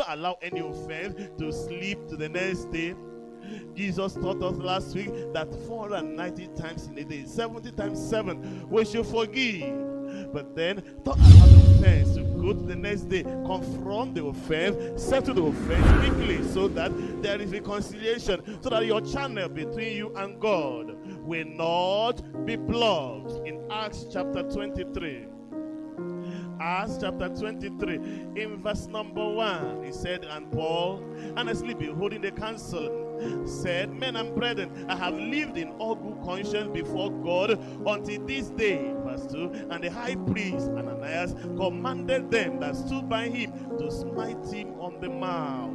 Don't allow any offense to slip to the next day. Jesus taught us last week that 490 times in a day, 70 times 7, we should forgive. But then, don't allow the offense to go to the next day. Confront the offense, settle the offense quickly, so that there is reconciliation, so that your channel between you and God will not be blocked. In Acts chapter 23, Acts chapter 23, in verse number 1, he said, and Paul, honestly beholding the council, said, men and brethren, I have lived in all good conscience before God until this day. Verse 2, and the high priest Ananias commanded them that stood by him to smite him on the mouth.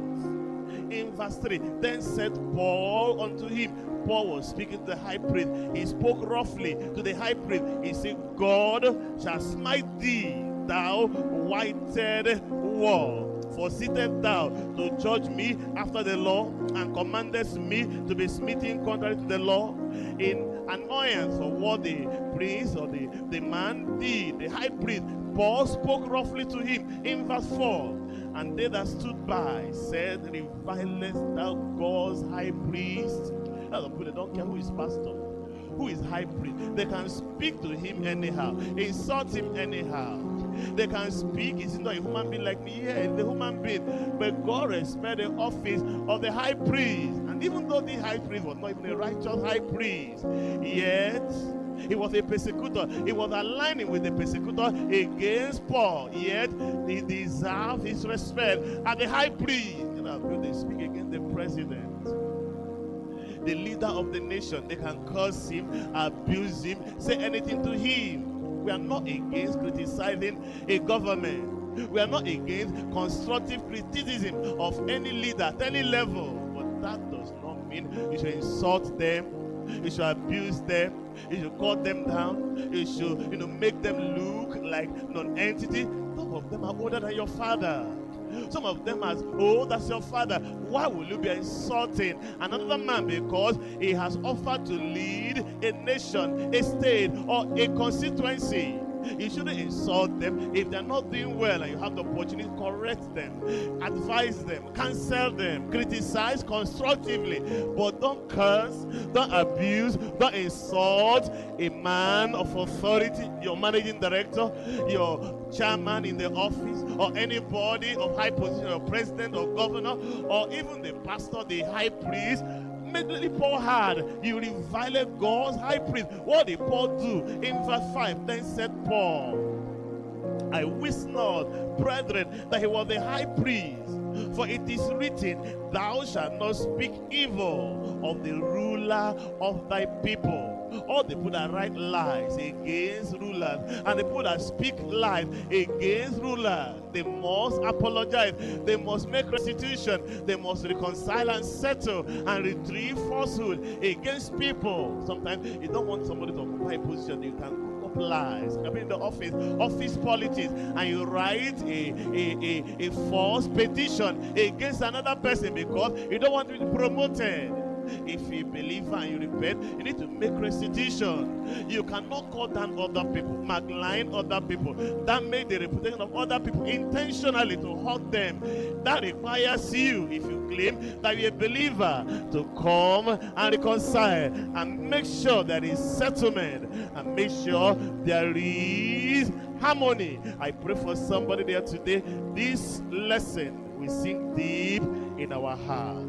In verse 3, then said Paul unto him, Paul was speaking to the high priest. He spoke roughly to the high priest. He said, God shall smite thee, thou whited wall. For seated thou to judge me after the law, and commandest me to be smitten contrary to the law, in annoyance for what the priest or the man did, the high priest. Paul spoke roughly to him. In verse 4, and they that stood by said, revilest thou God's high priest? Other people, they don't care who is pastor, who is high priest. They can speak to him anyhow, insult him anyhow. They can speak. He's not a human being like me. Yeah, he's a human being. But God respects the office of the high priest. And even though the high priest was not even a righteous high priest, yet he was a persecutor. He was aligning with the persecutor against Paul. Yet he deserved his respect. And the high priest, you know, they speak against the president, the leader of the nation. They can curse him, abuse him, say anything to him. We are not against criticizing a government. We are not against constructive criticism of any leader at any level. But that does not mean you should insult them, you should abuse them, you should cut them down, you should make them look like non-entity. Some of them are older than your father. Some of them as old as your father. Why will you be insulting another man because he has offered to lead a nation, a state, or a constituency? You shouldn't insult them if they're not doing well, and you have the opportunity to correct them, advise them, counsel them, criticize constructively. But don't curse, don't abuse, don't insult a man of authority, your managing director, your chairman in the office, or anybody of high position, or president or governor, or even the pastor, the high priest. Immediately Paul had, you reviled God's high priest. What did Paul do? In verse 5, then said Paul, I wist not, brethren, that he was the high priest. For it is written, thou shalt not speak evil of the ruler of thy people. All the people that write lies against rulers, and the people that speak lies against rulers, they must apologize. They must make restitution. They must reconcile and settle and retrieve falsehood against people. Sometimes you don't want somebody to occupy a position. You can cook up lies. You can be in the office politics, and you write a false petition against another person because you don't want to be promoted. If you believe and you repent, you need to make restitution. You cannot call down other people, malign other people, damage the reputation of other people intentionally to hurt them. That requires you, if you claim that you're a believer, to come and reconcile and make sure there is settlement and make sure there is harmony. I pray for somebody there today. This lesson will sink deep in our heart.